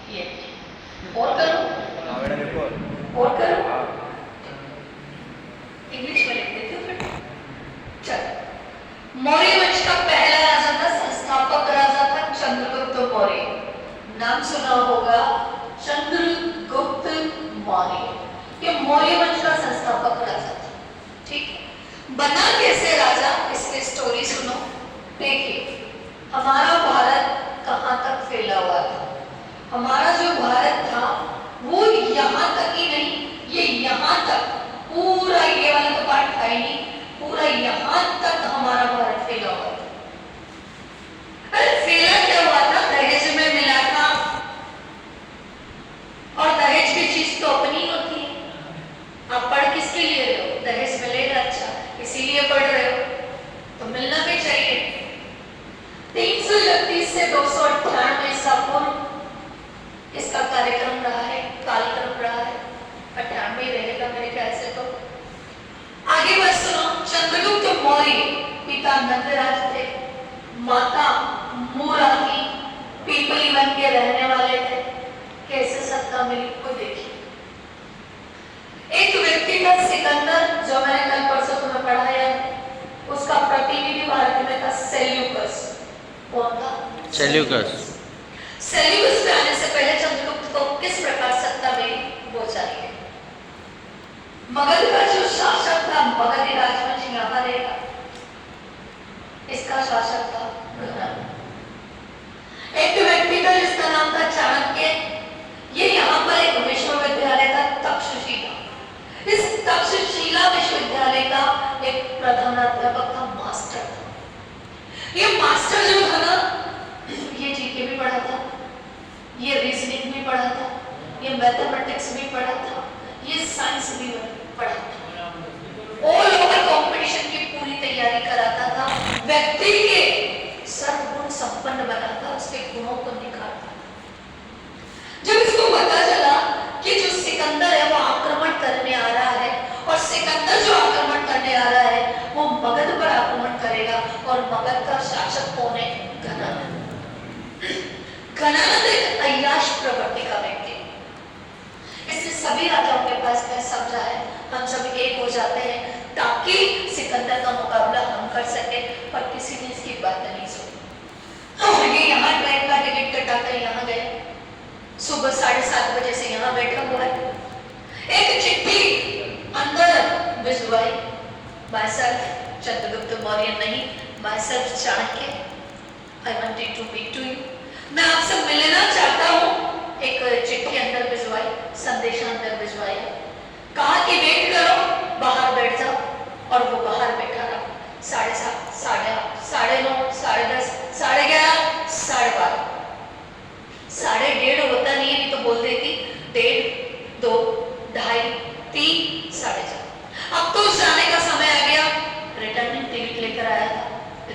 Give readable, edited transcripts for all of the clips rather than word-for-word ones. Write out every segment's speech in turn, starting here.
ये और करो और करो, इंग्लिश में लिख देती हूँ फिर। चल, मौर्य वंश का पहला राजा था, संस्थापक राजा था चंद्रगुप्त मौर्य। नाम सुना होगा चंद्रगुप्त मौर्य। ये मौर्य वंश का संस्थापक राजा था। ठीक है, बना कैसे राजा, इसकी स्टोरी सुनो। देखिए, हमारा भारत कहाँ तक फैला हुआ था। हमारा जो भारत था वो यहाँ तक ही नहीं, ये यहाँ तक पूरा, ये वाला तो पार्ट था ही नहीं, पूरा यहाँ तक हमारा भारत फैला हुआ था। अरे फैला क्या हुआ था, दहेज में मिला था। और दहेज की चीज तो अपनी होती है। आप पढ़ किसके लिए रहे हो, दहेज मिलेगा अच्छा इसीलिए पढ़ रहे हो, तो मिलना भी चाहिए। 336 से 298 ईसा पूर्व इसका कार्यक्रम रहा है, कालक्रम रहा है। 98 रहेगा मेरे ख्याल से। तो आगे बस सुनो। चंद्रगुप्त मौर्य पिता नंदराज थे, माता मूरा थी, पीपली वन के रहने वाले थे। कैसे सत्ता मिली को देखिए। एक व्यक्ति था सिकंदर, जो मैंने कल परसों तुम्हें पढ़ाया, उसका प्रतिनिधि भारत में था सेल्यूकस। कौन था? सेल्यूकस। सेल्यूकस पे आने से पहले चंद्रगुप्त को किस प्रकार सत्ता मिली वो चाहिए। मगध का जो शासक था, मगधी राजवंश यहाँ रहेगा, इसका शासक था घनन। एक व्यक्ति था जिसका नाम था चाणक्य। ये यहाँ पर एक विश्वविद्यालय था, तक्षशिला। इस तक्षशिला विश्वविद्यालय का एक प्रधानाध्यापक था, मास्टर था। ये मास्टर जो था ना, ये जीके भी पढ़ा था, ये रीजनिंग भी पढ़ा था, ये मैथमेटिक्स भी पढ़ा था, ये साइंस भी पढ़ा था। ऑल ओवर कंपटीशन की पूरी तैयारी कराता था, व्यक्ति के सर्वगुण संपन्न बनाता, उसके गुणों को निखारता। जब इसको पता चला कि जो सिकंदर है वो आक्रमण करने आ रहा है, और सिकंदर जो आक्रमण करने आ रहा है वो मगध पर आक्रमण करेगा, और मगध का शासक कौन है? घनानंद। घनानंद एक अय्याश प्रवृत्ति का व्यक्ति। इसने सभी राजाओं के पास क्या समझा है, हम सभी एक हो जाते हैं ताकि सिकंदर का मुकाबला हम कर सके, पर किसी ने इसकी बात नहीं सुनी। ये यहाँ ट्रेन का टिकट कटाकर यहाँ गए, सुबह 7:30 बजे से यहाँ बैठा हुआ है। एक चिट्ठी अंदर भिजवाई, बाय सेल्फ चंद्रगुप्त मौर्य नहीं, by self Chanakya. I wanted to meet to you. मैं आपसे मिलना चाहता हूँ। एक चिट्ठी अंदर भिजवाई, संदेश अंदर भिजवाई, कहा कि वेट करो, बाहर बैठ जाओ। और वो बाहर बैठा रहा। 7:30, 8:30, 9:30, 10:30, 11:30, 12:30। 1:30 होता नहीं है, नहीं तो बोल देती 1:30, 2, 2:30, 3, 4:30। अब तो जाने का समय आ गया। रिटर्निंग टिकट लेकर आया था,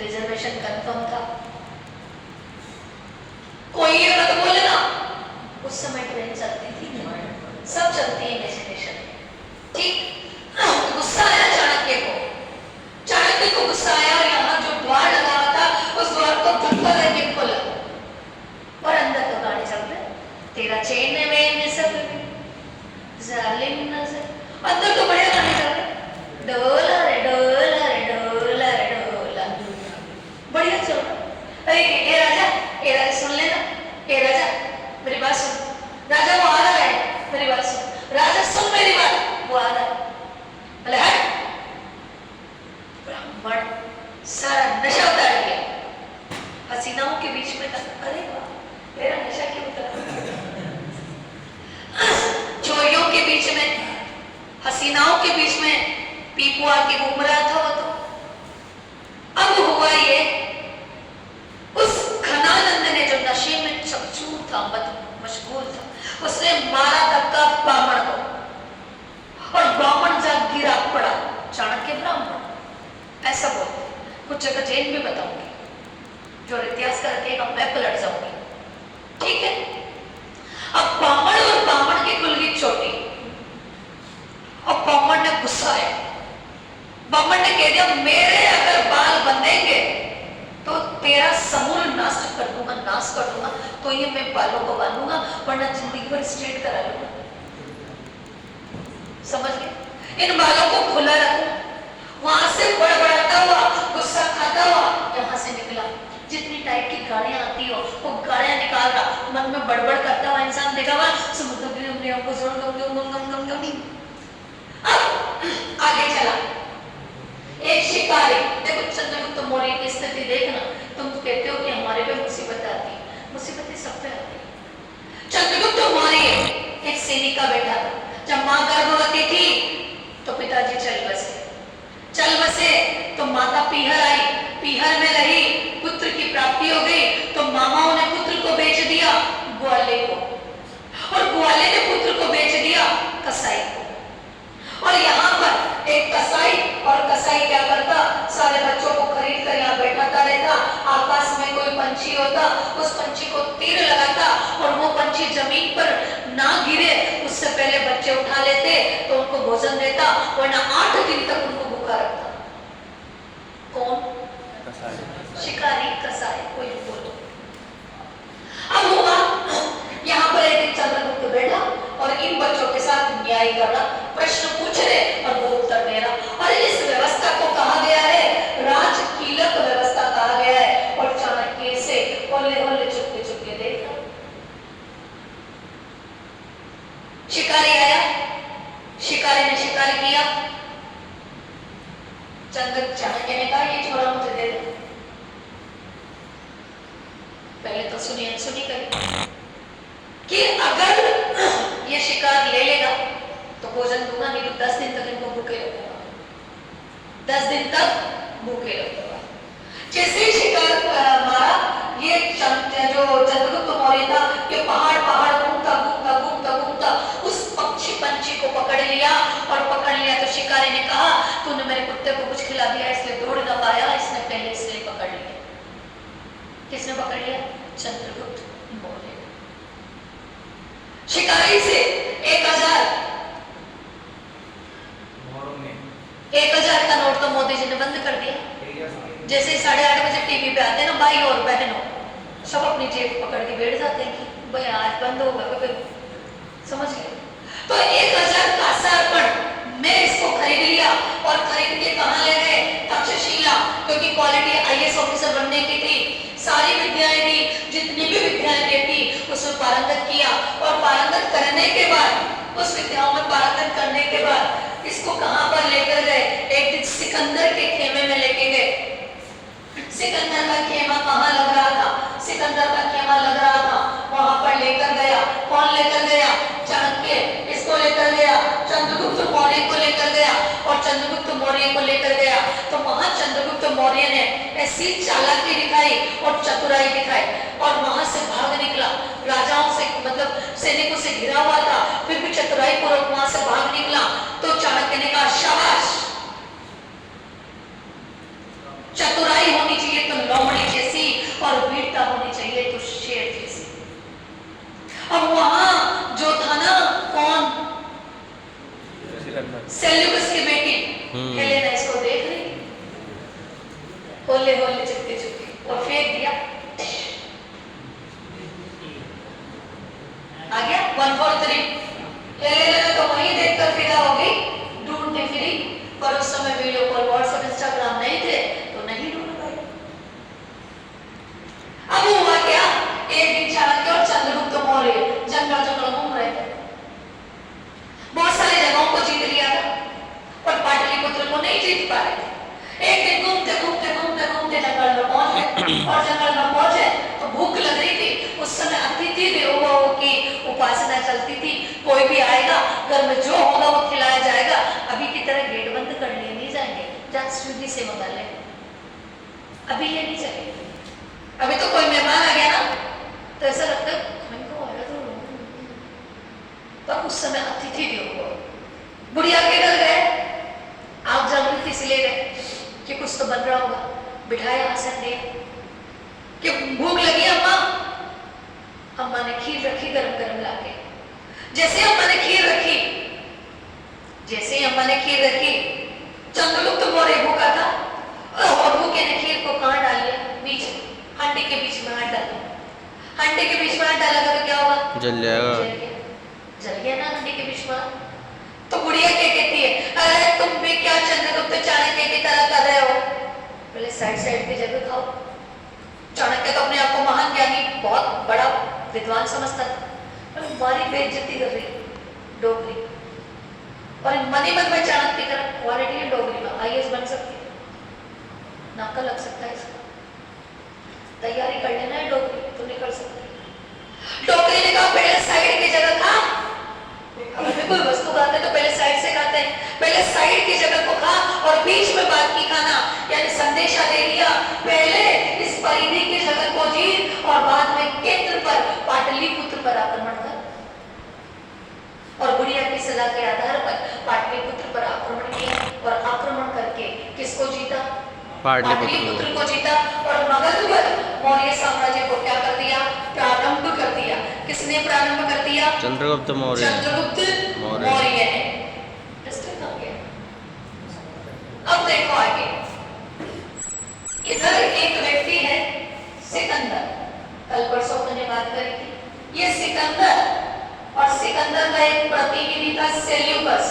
रिजर्वेशन कंफर्म था। कोई ये मत बोले ना, उस समय ट्रेन चलती थी, सब चलती है इमेजिनेशन। ठीक, गुस्सा आया चाणक्य को। चाणक्य को गुस्सा आया, और यहाँ जो द्वार लगा हुआ था उस द्वार को धक्का करके खोला, और अंदर तो गाड़ी चल रही। तेरा चैन है मैं सब जालिम नजर, अंदर तो बढ़िया गाड़ी चल रही। डोला रे डोला रे डोला रे डोला, बढ़िया चल रहा। अरे ए राजा सुन लेना, ए राजा मेरी बात सुन। राजा वो आ रहा है, मेरी बात सुन। राजा सुन मेरी बात, वो आ रहा है। बोले हट। ब्राह्मण सारा नशा उतार दिया, हसीनाओं के बीच में था। अरे वाह, मेरा नशा क्यों उतरा? चोरियों के बीच में, हसीनाओं के बीच में पीपू आके घूम रहा था वो। तो अब हुआ ये, उस घनानंद ने जो नशे में चकचूर था, मशगूल था, उसने मारा धक्का ब्राह्मण को, और ब्राह्मण जा गिरा पड़ा। चाणक्य ब्राह्मण ऐसा बोलते, कुछ जगह जैन भी बताऊंगी, जो इतिहास का रखेगा मैं पलट जाऊंगी। ठीक है, अब ब्राह्मण और ब्राह्मण की कुल की चोटी, और ब्राह्मण ने गुस्सा है। ब्राह्मण ने कह दिया मेरे अगर बाल बंधेंगे तो तेरा समूल नाश कर दूंगा, तो ये मैं बालों को बांधूंगा, वरना स्ट्रेट करा लो, समझ गए? इन बालों को खुला रखो, वहां से बड़बड़ाता हुआ, गुस्सा खाता हुआ यहाँ से निकला। जितनी टाइप की गाड़ियां आती हो वो गाड़ियां निकाल रहा, मन में बड़बड़ करता हुआ इंसान देखा हुआ आगे चला। एक शिकारी, देखो चंद्रगुप्त मौर्य की स्थिति देखना, तुम तो कहते हो कि हमारे पे मुसीबत आती, मुसीबतें सब पे आती। चंद्रगुप्त मौर्य एक सैनिक का बेटा था। जब मां गर्भवती थी तो पिताजी चल बसे तो माता पीहर आई, पीहर में रही, पुत्र की प्राप्ति हो गई तो मामाओं ने पुत्र को बेच दिया ग्वाले को, और ग्वाले ने पुत्र को बेच दिया कसाई को। और यहाँ पर एक कसाई, और कसाई क्या करता, सारे बच्चों को खरीद कर यहाँ बैठाता रहता, आकाश में कोई पंछी होता उस पंछी को तीर लगाता और वो पंछी जमीन पर ना गिरे उससे पहले बच्चे उठा लेते तो उनको भोजन देता, वरना 8 दिन तक उनको भूखा रखता। कौन? शिकारी, कसाई, कोई बोलो। अब हुआ यहाँ पर एक चंद्रगुप्त बैठा और इन बच्चों के साथ न्याय कर रहा, प्रश्न पूछ रहे और वो उत्तर दे रहा। और इस व्यवस्था को कहा गया है राजकीलक व्यवस्था कहा गया है। और चाणक्य से होले होले चुपके चुपके देख रहा। शिकारी आया, शिकारी ने शिकार किया, चाणक्य ने कहा ये छोड़ा मुझे दे दो। पहले तो सुनी करें कि अगर ये शिकार ले लेगा तो भोजन दूंगा, नहीं तो 10 दिन तक इनको भूखे रखूंगा, 10 दिन तक भूखे रखूंगा। जैसे ही शिकार मारा, ये जो चंद्रगुप्त मौर्य था ये पहाड़ घूमता उस पंछी को पकड़ लिया, और पकड़ लिया तो शिकारी ने कहा तूने मेरे कुत्ते को कुछ खिला दिया इसलिए दौड़ ना पाया, इसने पहले इसलिए पकड़ लिया। किसने पकड़ लिया? चंद्रगुप्त मौर्य। शिकारी से 1000 का नोट तो मोदी जी ने बंद कर दिया। जैसे 8:30 बजे टीवी पे आते हैं ना भाई और बहनों, सब अपनी जेब पकड़ के बैठ जाते हैं कि भाई आज बंद होगा, समझ गए? तो 1000 का अर्पण मैं इसको खरीद लिया, और खरीद के कहां ले गए? तक्षशिला, क्योंकि क्वालिटी IAS ऑफिसर बनने की थी, सारी विद्याएं थी, जितनी भी विद्याएं थी उसमें पारंगत किया, और पारंगत करने के बाद, उस विद्याओं में पारंगत करने के बाद इसको कहां पर लेकर गए? एक दिन सिकंदर के खेमे में लेके गए। सिकंदर का खेमा कहां लग रहा था? सिकंदर का खेमा लग रहा था वहां पर लेकर गया। कौन लेकर गया? चाणक्य इसको लेकर गया, चंद्रगुप्त मौर्य को लेकर गया, और चंद्रगुप्त मौर्य को लेकर गया तो वहां चंद्रगुप्त मौर्य ने ऐसी चालाकी दिखाई और चतुराई दिखाई, और वहां से भाग निकला। राजाओं से, मतलब सैनिकों से घिरा हुआ था, फिर भी चतुराई पूर्वक वहां से भाग निकला। तो चाणक्य ने कहा शाबाश, चतुराई होनी चाहिए तो लोमड़ी जैसी, और वीरता होनी चाहिए तो शेर जैसी। अब वहां जो था ना, कौन? सेल्यूकस की बेटी हेलेना इसको देख रही, होले होले चुपके चुपके, और फेंक दिया। आ गया 143। हेलेना तो वहीं देखकर फिदा हो गई, ढूंढती फिरी, पर उस समय वीडियो कॉल, व्हाट्सएप, इंस्टाग्राम नहीं थे तो नहीं ढूंढ पाई। अब हुआ क्या? एक दिन चाणक्य और चंद्रगुप्त मौर्य जंगल घूम रहे थे, बहुत सारी जगहों को जीत लिया था, पर पाटलिपुत्र को नहीं जीत पा रहे थे। एक दिन घूमते जंगल में पहुंच गए, और जंगल में पहुंचे तो भूख लग रही थी। उस समय अतिथि देवो की उपासना चलती थी, कोई भी आएगा घर में जो होगा वो खिलाया जाएगा। अभी की तरह गेट बंद कर लिए नहीं जाएंगे, जा स्विगी से मंगा ले, अभी ये नहीं चलेगा। अभी तो कोई मेहमान आ गया ना तो ऐसा लगता है तो उस समय अतिथि देवो, बुढ़िया के घर गए, आग जल रही थी इसलिए गए कि कुछ तो बन रहा होगा, बिठाया, आसन दिया कि भूख लगी अम्मा। अम्मा ने खीर रखी गरम गरम लाके। जैसे अम्मा ने खीर रखी, चंद्रगुप्त मौर्य भूखा था, और भूखे ने खीर को कहां डाल लिया? बीच, हांडी के बीच में हाथ डाला। हांडी के बीच में हाथ डाला तो क्या होगा? जल जाएगा। जल गया ना हंडी के बीच में। तो बुढ़िया क्या कहती है, अरे तुम भी क्या चंद्रगुप्त चाणक्य की तरह कर रहे हो, पहले साइड साइड की जगह खाओ। चाणक्य तो अपने आप को महान ज्ञानी, बहुत बड़ा विद्वान समझता था, पर हमारी बेइज्जती कर रही डोगरी। और मनी मन में चाणक्य की तरह क्वालिटी है डोगरी में, आईएएस बन सकती है, नाका लग सकता है इसका, तैयारी कर लेना है डोगरी तो नहीं कर सकते। डोगरी ने कहा पहले साइड की जगह खा, अगर कोई वस्तु खाते तो पहले साइड से खाते हैं, पहले साइड की जगह को खा और बीच में बाकी खाना, यानी संदेशा दे दिया, पहले इस परिधि की जगत को जीत और बाद में केंद्र पर पाटलिपुत्र पर आक्रमण कर। और बुढ़िया की सलाह के आधार पर पाटलिपुत्र पर आक्रमण किया और आक्रमण करके किसको जीता, पाटलिपुत्र को जीता। और मगध पर मौर्य साम्राज्य को क्या कर दिया, प्रारंभ कर दिया। किसने प्रारंभ कर दिया, चंद्रगुप्त मौर्य, चंद्रगुप्त मौर्य ने। अब देखो आगे, इधर एक व्यक्ति है सिकंदर, कल परसों मैंने बात करी थी, ये सिकंदर, और सिकंदर का एक प्रतिनिधि था सेल्यूकस।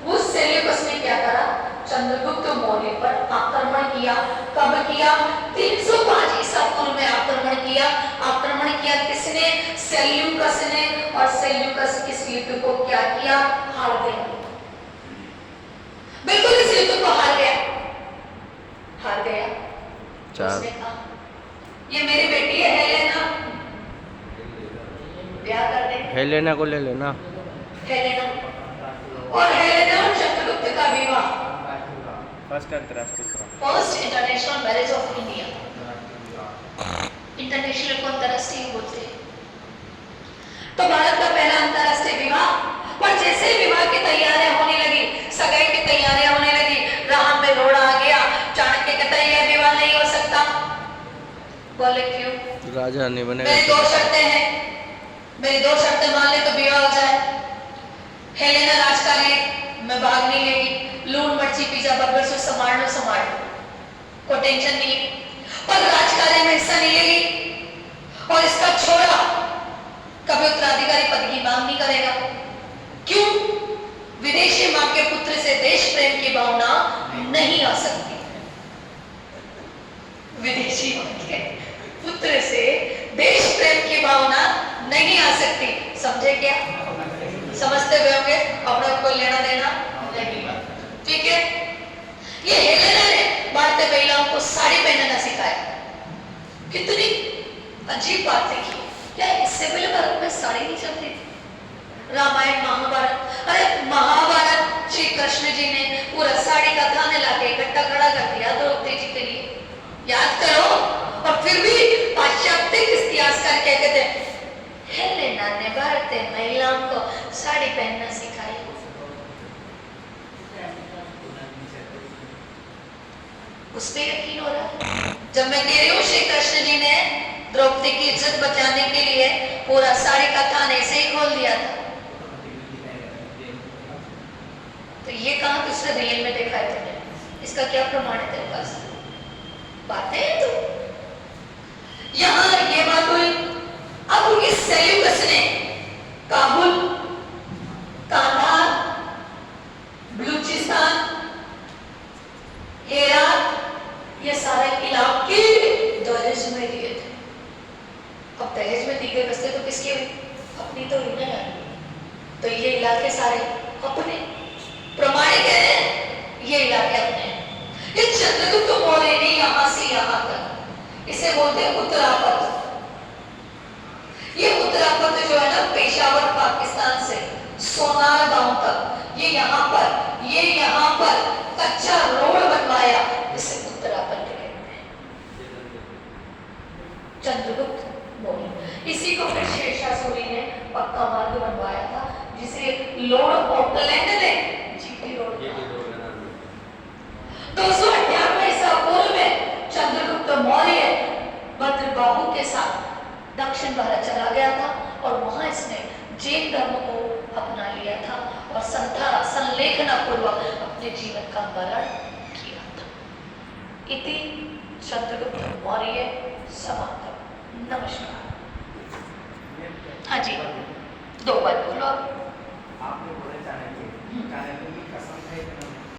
उस सेल्यूकस ने क्या करा, चंद्रगुप्त मौर्य पर आक्रमण किया। कब किया, 305 ईसा पूर्व में आक्रमण किया। आक्रमण किया किसने, सेल्यूकस ने। और सेल्यूकस इस युद्ध को क्या किया, हार गया, बिल्कुल इस युद्ध को हार गया, हार गया। उसने कहा ये मेरी बेटी है हेलेना, ब्याह कर दे, हेलेना को ले लेना, हेलेना। और हेलेना और चंद्रगुप्त का विवाह, first international marriage of India, international को अंतरराष्ट्रीय बोलते हैं। तो भारत का पहला अंतरराष्ट्रीय विवाह। पर जैसे विवाह की तैयारियां होने लगी, सगाई की तैयारियां होने लगी, राह में रोड़ा आ गया। चाणक्य कहता है यह विवाह नहीं हो सकता। बोले क्यों, राजा नहीं बनेगा, मेरी दो शर्तें हैं, मेरी दो शर्तें मान ले तो विवाह हो जाए। हेलेना राजकारी में भाग नहीं लेगी, लून मर्ची पिज्जा बर्गर से संभाल लो, कोई टेंशन नहीं है, पर राजकार्य में हिस्सा नहीं लेगी। और इसका छोरा कभी उत्तराधिकारी पद की मांग नहीं करेगा। क्यों, विदेशी मां के पुत्र से देश प्रेम की भावना नहीं आ सकती, विदेशी मां के पुत्र से देश प्रेम की भावना नहीं आ सकती। समझे क्या, समझते हुए होंगे, अपना कोई लेना देना नहीं, ठीक है। ये हेलेना ने भारतीय महिलाओं को साड़ी पहनना सिखाया। कितनी अजीब बात देखी, क्या इससे पहले भारत में साड़ी नहीं चलती थी? रामायण महाभारत, अरे महाभारत श्री कृष्ण जी ने पूरा साड़ी का थाने लाके इकट्ठा खड़ा कर दिया द्रौपदी जी के लिए, याद करो। और फिर भी पाश्चात्य इतिहासकार क्या कहते हैं, हेलेना ने भारतीय महिलाओं को साड़ी पहनना सिखाई। उस पर यकीन हो रहा है, जब मैं कह रही हूँ श्री कृष्ण जी ने द्रौपदी की इज्जत बचाने के लिए पूरा साड़ी का थान ऐसे ही खोल दिया था। तो ये कहाँ दूसरे रियल में देखा है तुमने, इसका क्या प्रमाण है तेरे पास? बातें हैं तो यहाँ ये बात हुई। अब इस सेल्यूकस ने काबुल, कांधार, बलूचिस्तान, हेरात, ये सारे इलाके दहेज में दिए थे। अब दहेज में दी गई वस्तुएं तो किसकी हुई, अपनी तो हुई ना। तो ये इलाके सारे अपने, प्रमाणिक है ये इलाके अपने। ये चंद्रगुप्त मौर्य ने यहाँ से यहाँ तक, इसे बोलते हैं उत्तरापथ। ये उत्तरापथ जो है ना, पेशावर पाकिस्तान से सोनार गांव तक, ये यहाँ पर कच्चा रोड बनवाया, इसे उत्तरापथ कहते हैं। चंद्रगुप्त मौर्य, इसी को फिर शेरशाह सूरी ने पक्का मार्ग बनवाया था, जिसे लॉर्ड ऑकलैंड ने जीटी रोड 298 ईसा पूर्व में चंद्रगुप्त मौर्य भद्रबाहु के साथ दक्षिण भारत चला गया था और वहां इसने जैन धर्म को अपना लिया था और संलेखना पूर्वक अपने जीवन का मरण किया था। इति चंद्रगुप्त मौर्य समाप्त। नमस्कार। हाँ जी, 2 बार बोलो। रखूंगी